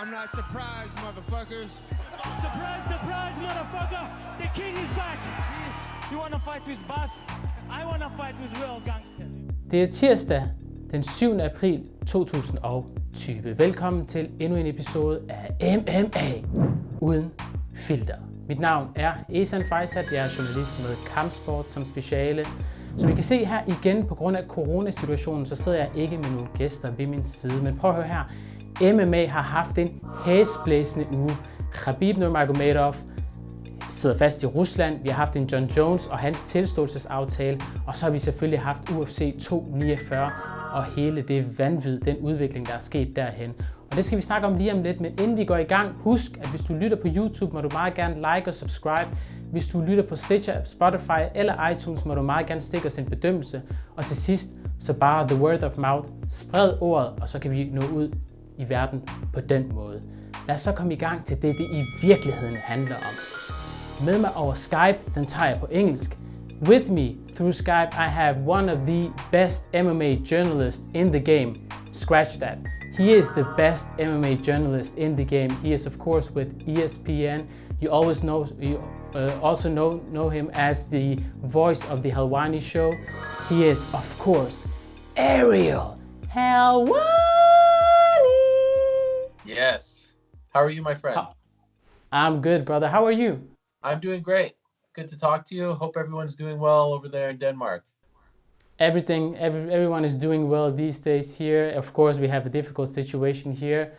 I'm not surprised, motherfuckers. Surprise, surprise, motherfucker! The king is back! You wanna fight with boss? I wanna fight with real gangster. Det er tirsdag den 7. april 2020. Velkommen til endnu en episode af MMA uden filter. Mit navn er Ehsan Faizzad, jeg er journalist med kampsport som speciale. Som I kan se her igen, på grund af coronasituationen, så sidder jeg ikke med nogle gæster ved min side. Men prøv at høre her. MMA har haft en hæsblæsende uge. Khabib Nurmagomedov sidder fast i Rusland. Vi har haft en John Jones og hans tilståelsesaftale. Og så har vi selvfølgelig haft UFC 249 og hele det vanvid, den udvikling, der er sket derhen. Og det skal vi snakke om lige om lidt, men inden vi går i gang, husk, at hvis du lytter på YouTube, må du meget gerne like og subscribe. Hvis du lytter på Stitcher, Spotify eller iTunes, må du meget gerne stikke os en bedømmelse. Og til sidst, så bare the word of mouth. Spred ordet, og så kan vi nå ud i verden på den måde. Lad os så komme i gang til det i virkeligheden handler om. Med mig over Skype, den tager jeg på engelsk. With me through Skype, I have one of the best MMA journalists in the game. Scratch that. He is the best MMA journalist in the game. He is of course with ESPN. You also know him as the voice of the Helwani show. He is of course Ariel Helwani. Yes. How are you, my friend? I'm good, brother. How are you? I'm doing great. Good to talk to you. Hope everyone's doing well over there in Denmark. Everyone is doing well these days here. Of course, we have a difficult situation here.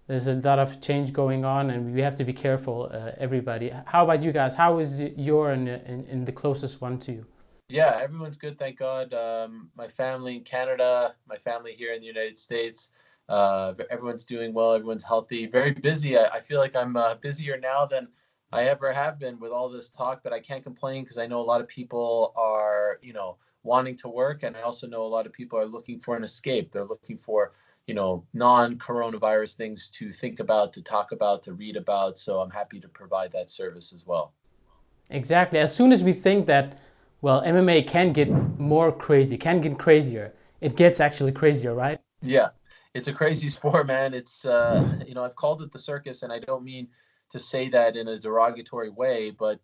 There's a lot of change going on, and we have to be careful, everybody. How about you guys? How is your and the closest one to you? Yeah, everyone's good, thank God. My family in Canada, my family here in the United States, everyone's doing well. Everyone's healthy. Very busy. I feel like I'm busier now than I ever have been with all this talk, but I can't complain because I know a lot of people are, wanting to work, and I also know a lot of people are looking for an escape. They're looking for, non-coronavirus things to think about, to talk about, to read about. So I'm happy to provide that service as well. Exactly. As soon as we think that, well, MMA can get more crazy, can get crazier, it gets actually crazier, right? Yeah, it's a crazy sport, man. It's, I've called it the circus, and I don't mean to say that in a derogatory way, but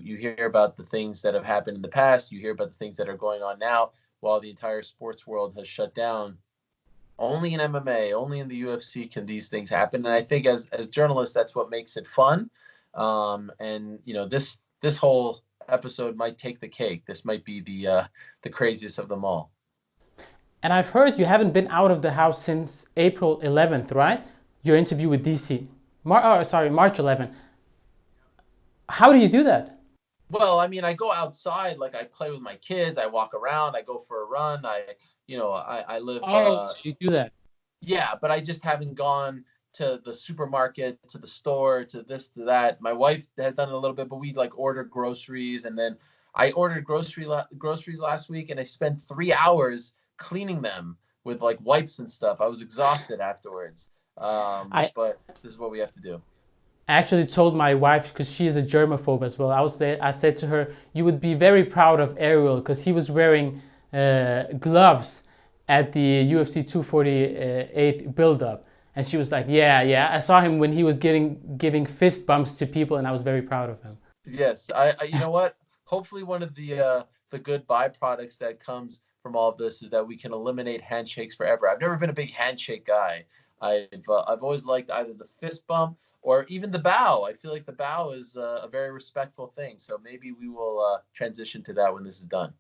you hear about the things that have happened in the past, you hear about the things that are going on now, while the entire sports world has shut down. Only in MMA, only in the UFC can these things happen. And I think as journalists, that's what makes it fun. This whole episode might take the cake. This might be the craziest of them all. And I've heard you haven't been out of the house since April 11th, right? Your interview with DC. March 11th. How do you do that? Well, I mean, I go outside, like I play with my kids, I walk around, I go for a run, I live... So you do that? Yeah, but I just haven't gone to the supermarket, to the store, to this, to that. My wife has done it a little bit, but we order groceries, and then I ordered groceries last week, and I spent 3 hours cleaning them with wipes and stuff. I was exhausted afterwards. But this is what we have to do. I actually told my wife, because she is a germaphobe as well, I said to her, you would be very proud of Ariel, because he was wearing gloves at the UFC 248 build-up. And she was like, yeah, I saw him when he was giving fist bumps to people, and I was very proud of him. Yes, I you know what? Hopefully one of the good byproducts that comes from all of this is that we can eliminate handshakes forever. I've never been a big handshake guy. I've always liked either the fist bump or even the bow. I feel like the bow is a very respectful thing. So maybe we will transition to that when this is done.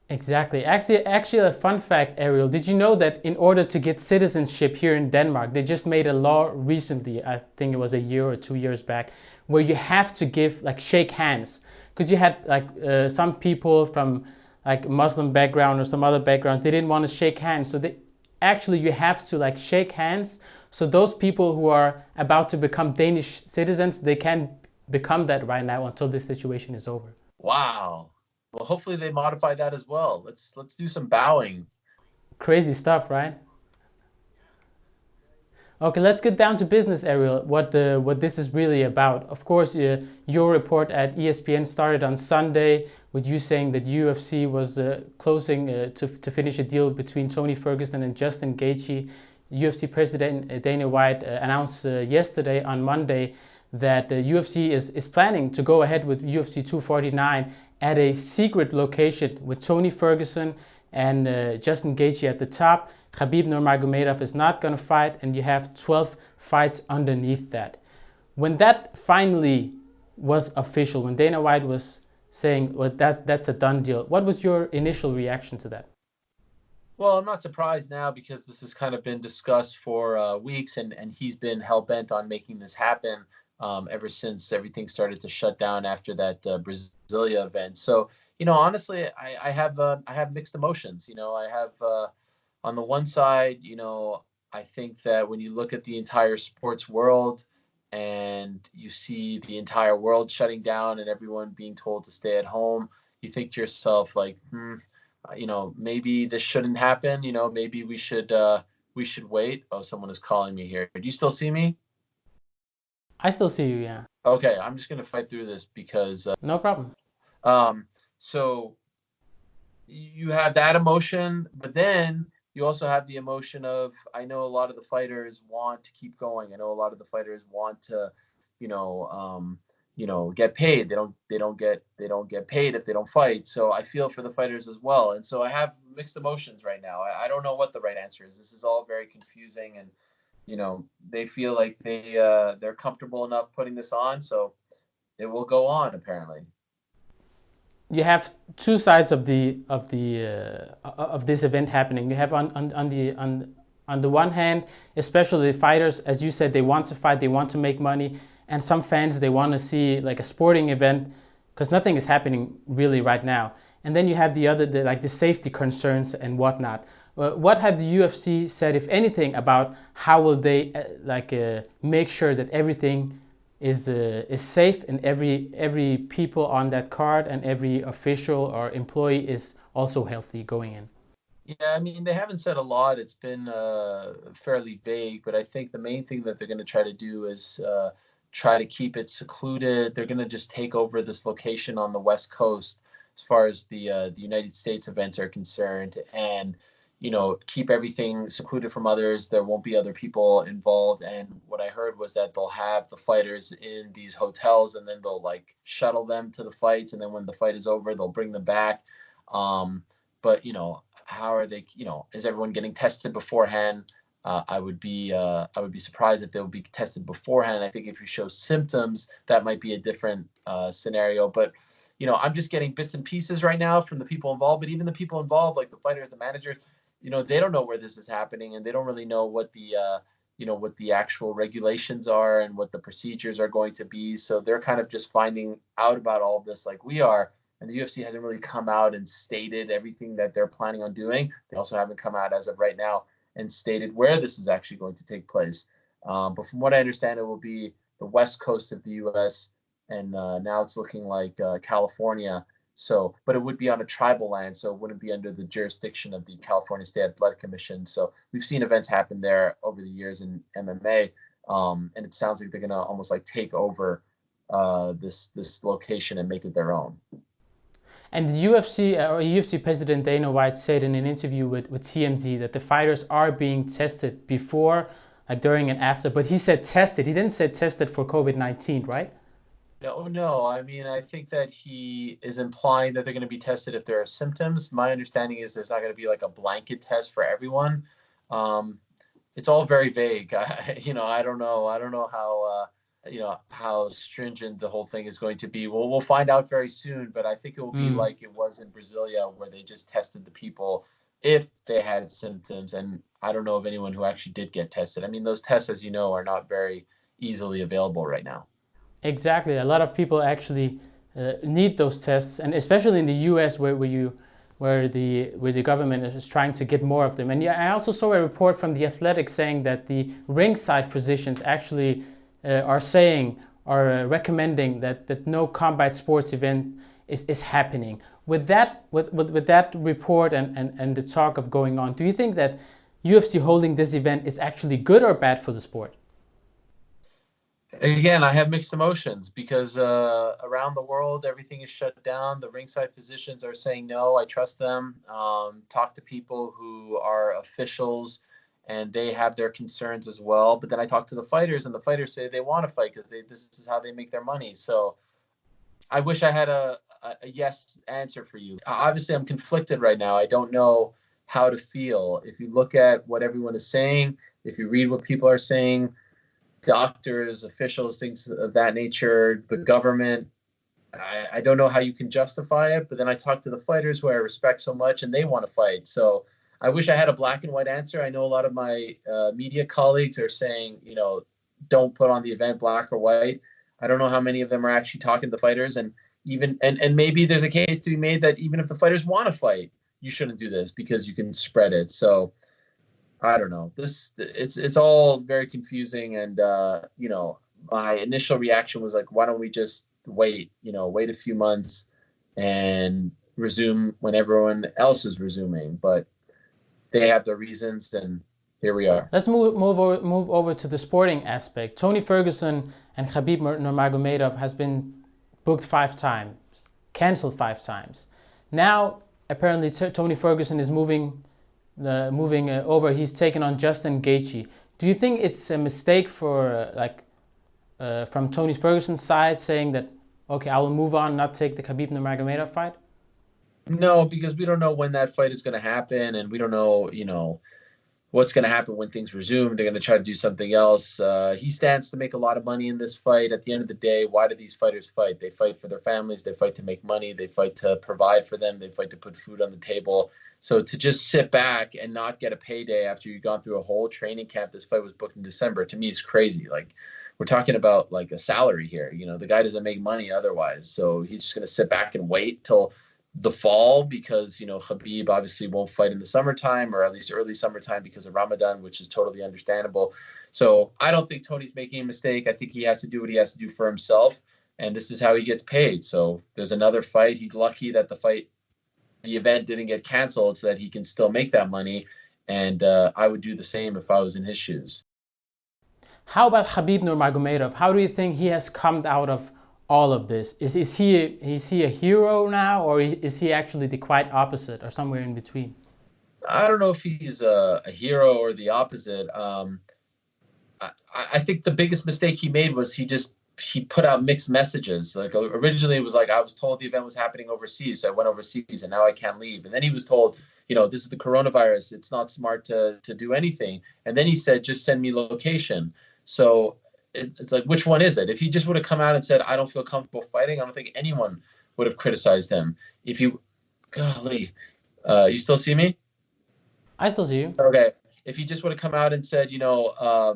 Exactly. Actually, a fun fact, Ariel. Did you know that in order to get citizenship here in Denmark, they just made a law recently, I think it was a year or 2 years back, where you have to shake hands. Because you had some people from Muslim background or some other background, they didn't want to shake hands. So you have to shake hands. So those people who are about to become Danish citizens, they can become that right now until this situation is over. Wow. Well, hopefully they modify that as well. Let's do some bowing. Crazy stuff, right? Okay, let's get down to business, Ariel. What this is really about. Of course, your report at ESPN started on Sunday with you saying that UFC was closing to finish a deal between Tony Ferguson and Justin Gaethje. UFC president Dana White announced yesterday on Monday that UFC is planning to go ahead with UFC 249 at a secret location with Tony Ferguson and Justin Gaethje at the top. Khabib Nurmagomedov is not going to fight, and you have 12 fights underneath that. When that finally was official, when Dana White was saying, well, that's a done deal, what was your initial reaction to that? Well, I'm not surprised now because this has kind of been discussed for weeks, and he's been hell-bent on making this happen ever since everything started to shut down after that Brasilia event. So, honestly, I have mixed emotions. I have on the one side, I think that when you look at the entire sports world and you see the entire world shutting down and everyone being told to stay at home, you think to yourself like, maybe this shouldn't happen. Maybe we should wait. Oh, someone is calling me here. Do you still see me? I still see you, yeah. Okay, I'm just gonna fight through this because no problem. So you have that emotion, but then you also have the emotion of, I know a lot of the fighters want to keep going. I know a lot of the fighters want to, get paid. They don't get paid if they don't fight. So I feel for the fighters as well. And so I have mixed emotions right now. I don't know what the right answer is. This is all very confusing, and they feel like they're comfortable enough putting this on, so it will go on apparently. You have two sides of this event happening. You have on the one hand, especially the fighters, as you said, they want to fight, they want to make money, and some fans, they want to see like a sporting event because nothing is happening really right now. And then you have the safety concerns and whatnot. What have the UFC said, if anything, about how will they make sure that everything is safe and every people on that card and every official or employee is also healthy going in? Yeah, I mean, they haven't said a lot. It's been fairly vague, but I think the main thing that they're going to try to do is try to keep it secluded. They're going to just take over this location on the West Coast as far as the United States events are concerned, and keep everything secluded from others. There won't be other people involved. And what I heard was that they'll have the fighters in these hotels, and then they'll shuttle them to the fights. And then when the fight is over, they'll bring them back. But how are they? Is everyone getting tested beforehand? I would be surprised if they would be tested beforehand. I think if you show symptoms, that might be a different scenario. But I'm just getting bits and pieces right now from the people involved. But even the people involved, like the fighters, the managers, they don't know where this is happening, and they don't really know what the actual regulations are and what the procedures are going to be. So they're kind of just finding out about all of this like we are. And the UFC hasn't really come out and stated everything that they're planning on doing. They also haven't come out as of right now and stated where this is actually going to take place. But from what I understand, it will be the West Coast of the US, and now it's looking like California. So, but it would be on a tribal land, so it wouldn't be under the jurisdiction of the California State Athletic Commission. So we've seen events happen there over the years in MMA, and it sounds like they're going to almost take over this location and make it their own. And the UFC president Dana White said in an interview with TMZ that the fighters are being tested before, during and after. But he said tested. He didn't say tested for COVID-19, right? No. I mean, I think that he is implying that they're going to be tested if there are symptoms. My understanding is there's not going to be a blanket test for everyone. It's all very vague. I don't know how stringent the whole thing is going to be. We'll find out very soon, but I think it will be like it was in Brasilia, where they just tested the people if they had symptoms. And I don't know of anyone who actually did get tested. I mean, those tests, as you know, are not very easily available right now. Exactly. A lot of people actually need those tests, and especially in the US where the government is trying to get more of them. And I also saw a report from The Athletic saying that the ringside physicians actually are recommending that no combat sports event is happening. With that report and the talk of going on, do you think that UFC holding this event is actually good or bad for the sport? Again, I have mixed emotions because around the world, everything is shut down. The ringside physicians are saying no. I trust them. Talk to people who are officials, and they have their concerns as well. But then I talk to the fighters, and the fighters say they want to fight because this is how they make their money. So I wish I had a yes answer for you. Obviously, I'm conflicted right now. I don't know how to feel. If you look at what everyone is saying, if you read what people are saying, doctors, officials, things of that nature, the government, I don't know how you can justify it. But then I talk to the fighters who I respect so much, and they want to fight. So I wish I had a black and white answer. I know a lot of my media colleagues are saying, don't put on the event black or white. I don't know how many of them are actually talking to the fighters, and maybe there's a case to be made that even if the fighters want to fight, you shouldn't do this because you can spread it. So I don't know. It's all very confusing, and my initial reaction was like, why don't we just wait a few months and resume when everyone else is resuming? But they have their reasons, and here we are. Let's move over to the sporting aspect. Tony Ferguson and Khabib Nurmagomedov has been booked 5 times, canceled 5 times. Now, apparently, Tony Ferguson is moving over. He's taken on Justin Gaethje. Do you think it's a mistake for from Tony Ferguson's side, saying that, okay, I will move on, not take the Khabib Nurmagomedov fight? No, because we don't know when that fight is going to happen, and we don't know, what's going to happen when things resume. They're going to try to do something else. He stands to make a lot of money in this fight. At the end of the day, why do these fighters fight? They fight for their families. They fight to make money. They fight to provide for them. They fight to put food on the table. So to just sit back and not get a payday after you've gone through a whole training camp, this fight was booked in December, to me is crazy. Like, we're talking about like a salary here. The guy doesn't make money otherwise. So he's just going to sit back and wait till the fall because, Khabib obviously won't fight in the summertime, or at least early summertime because of Ramadan, which is totally understandable. So I don't think Tony's making a mistake. I think he has to do what he has to do for himself, and this is how he gets paid. So there's another fight. He's lucky that the event didn't get canceled so that he can still make that money. And I would do the same if I was in his shoes. How about Khabib Nurmagomedov? How do you think he has come out of all of this? Is he a hero now, or is he actually the quite opposite, or somewhere in between? I don't know if he's a hero or the opposite. I think the biggest mistake he made was he put out mixed messages. Like, originally it was like, I was told the event was happening overseas, so I went overseas and now I can't leave. And then he was told, this is the coronavirus, it's not smart to do anything. And then he said, just send me location. So it's like, which one is it? If he just would have come out and said, I don't feel comfortable fighting, I don't think anyone would have criticized him. Golly, you still see me? I still see you. Okay. If he just would have come out and said, I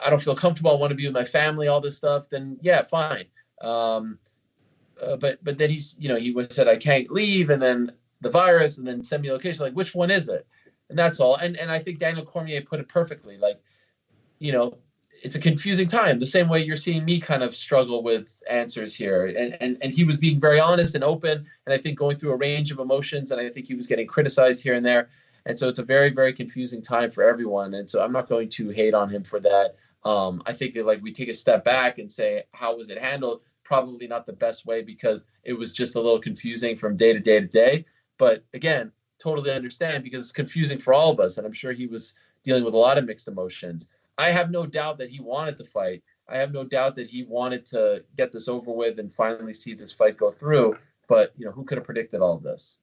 don't feel comfortable, I want to be with my family, all this stuff, then yeah, fine. But then he said, I can't leave, and then the virus, and then send me location. Like, which one is it? And that's all. And I think Daniel Cormier put it perfectly. Like, it's a confusing time. The same way you're seeing me kind of struggle with answers here. And he was being very honest and open, and I think going through a range of emotions, and I think he was getting criticized here and there. And so it's a very, very confusing time for everyone. And so I'm not going to hate on him for that. I think that, we take a step back and say, how was it handled? Probably not the best way, because it was just a little confusing from day to day to day. But again, totally understand, because it's confusing for all of us. And I'm sure he was dealing with a lot of mixed emotions. I have no doubt that he wanted to fight. I have no doubt that he wanted to get this over with and finally see this fight go through. But, who could have predicted all of this?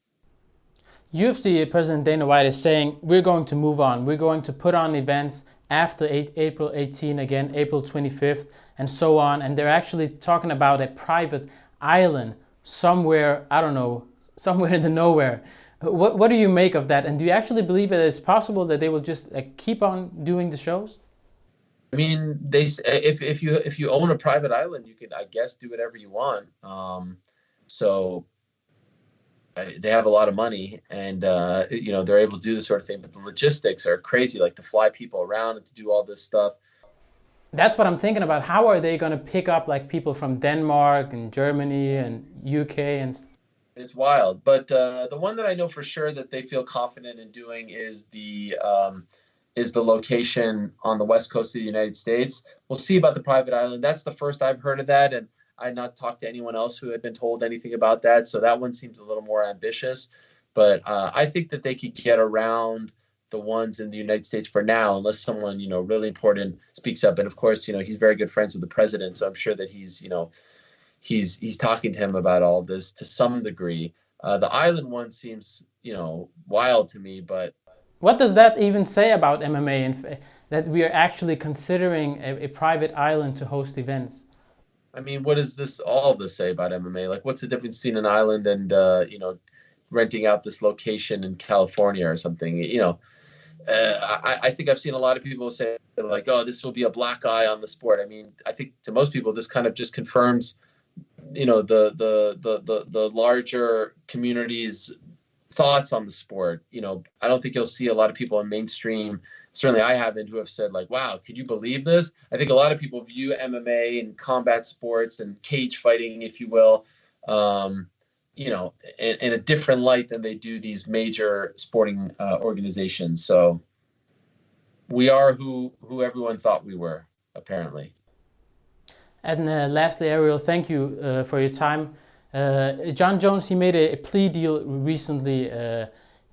UFC President Dana White is saying, we're going to move on. We're going to put on events after April 18, again, April 25th, and so on. And they're actually talking about a private island somewhere, I don't know, somewhere in the nowhere. What do you make of that? And do you actually believe it is possible that they will just keep on doing the shows? I mean, if you own a private island, you can, I guess, do whatever you want. So they have a lot of money, and they're able to do this sort of thing. But the logistics are crazy, like to fly people around and to do all this stuff. That's what I'm thinking about. How are they going to pick up people from Denmark and Germany and UK and? It's wild. But the one that I know for sure that they feel confident in doing is the location on the west coast of the United States. We'll see about the private island. That's the first I've heard of that, and I've not talked to anyone else who had been told anything about that. So that one seems a little more ambitious. But I think that they could get around the ones in the United States for now, unless someone, really important speaks up. And of course, he's very good friends with the president. So I'm sure that he's talking to him about all this to some degree. The island one seems, wild to me, but. What does that even say about MMA and that we are actually considering a private island to host events? I mean, what does all of this say about MMA? Like, what's the difference between an island and, renting out this location in California or something? I think I've seen a lot of people say like, oh, this will be a black eye on the sport. I mean, I think to most people, this kind of just confirms, the larger community's thoughts on the sport. I don't think you'll see a lot of people in mainstream, certainly I haven't, who have said like, wow, could you believe this? I think a lot of people view MMA and combat sports and cage fighting, if you will, in a different light than they do these major sporting organizations. So we are who everyone thought we were, apparently. And lastly, Ariel, thank you for your time. Jon Jones, he made a plea deal recently,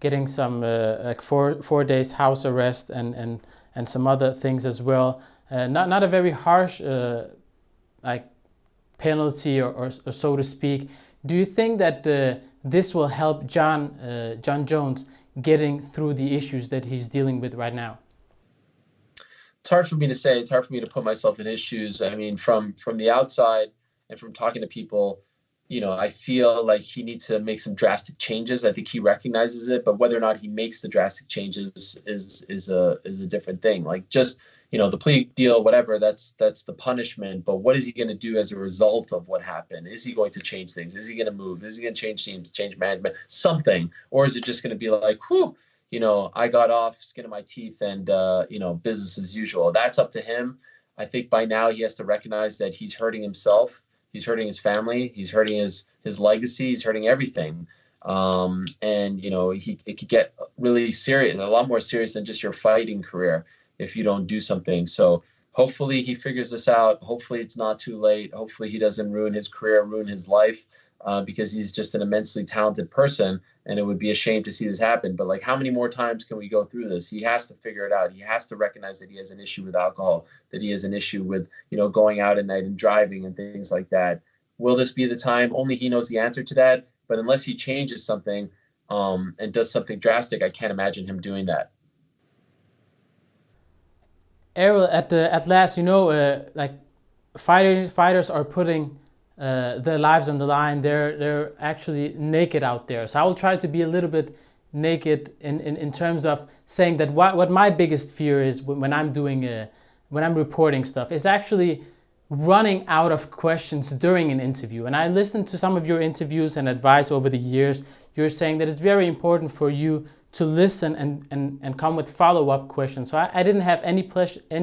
getting some like four days house arrest and some other things as well. Not a very harsh like penalty or so to speak. Do you think that this will help Jon Jones getting through the issues that he's dealing with right now? It's hard for me to say. It's hard for me to put myself in his shoes. I mean, from the outside and from talking to people, I feel like he needs to make some drastic changes. I think he recognizes it, but whether or not he makes the drastic changes is a different thing. Like just, the plea deal, whatever, that's the punishment. But what is he going to do as a result of what happened? Is he going to change things? Is he going to move? Is he going to change teams, change management, something? Or is it just going to be like, whew, I got off, skin of my teeth, and, business as usual? That's up to him. I think by now he has to recognize that he's hurting himself. He's hurting his family. He's hurting his legacy. He's hurting everything. It could get really serious, a lot more serious than just your fighting career if you don't do something. So hopefully he figures this out. Hopefully it's not too late. Hopefully he doesn't ruin his career, ruin his life, because he's just an immensely talented person. And it would be a shame to see this happen. But like, how many more times can we go through this? He has to figure it out. He has to recognize that he has an issue with alcohol, that he has an issue with, going out at night and driving and things like that. Will this be the time? Only he knows the answer to that. But unless he changes something and does something drastic, I can't imagine him doing that. Ariel, at last, like fighters are putting their lives on the line. They're actually naked out there. So I will try to be a little bit naked in terms of saying that what my biggest fear is when I'm reporting stuff is actually running out of questions during an interview. And I listened to some of your interviews and advice over the years. You're saying that it's very important for you to listen and come with follow-up questions. So I didn't have any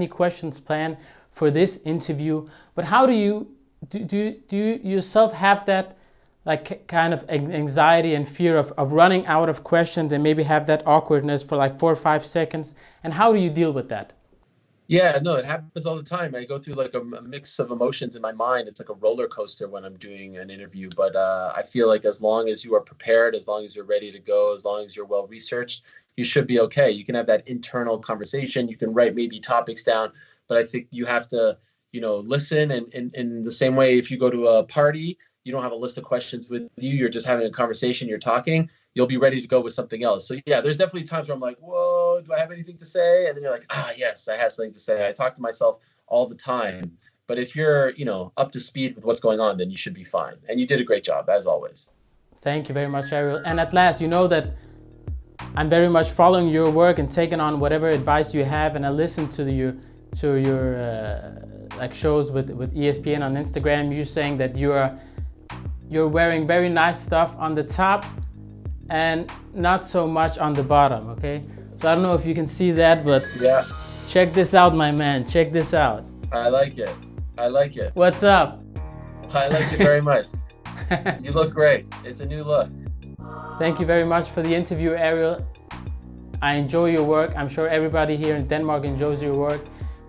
questions planned for this interview. But how do you yourself have that like kind of anxiety and fear of running out of questions and maybe have that awkwardness for like 4 or 5 seconds? And how do you deal with that? Yeah, no, it happens all the time. I go through like a mix of emotions in my mind. It's like a roller coaster when I'm doing an interview. But I feel like as long as you are prepared, as long as you're ready to go, as long as you're well researched, you should be okay. You can have that internal conversation. You can write maybe topics down, but I think you have to, listen. And in the same way, if you go to a party, you don't have a list of questions with you. You're just having a conversation. You're talking. You'll be ready to go with something else. So yeah, there's definitely times where I'm like, whoa, do I have anything to say? And then you're like, yes, I have something to say. I talk to myself all the time. But if you're, up to speed with what's going on, then you should be fine. And you did a great job, as always. Thank you very much, Ariel. And at last, that I'm very much following your work and taking on whatever advice you have. And I listen to your like shows with ESPN on Instagram. You're saying that you're wearing very nice stuff on the top and not so much on the bottom, okay? So I don't know if you can see that, but yeah, check this out, my man. Check this out. I like it. What's up? I like it very much. You look great. It's a new look. Thank you very much for the interview, Ariel. I enjoy your work. I'm sure everybody here in Denmark enjoys your work.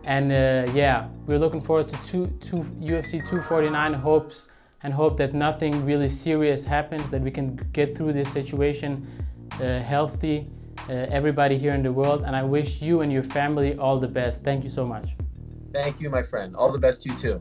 And we're looking forward to UFC 249 hope that nothing really serious happens, that we can get through this situation healthy, everybody here in the world, and I wish you and your family all the best. Thank you so much. Thank you, my friend. All the best to you too.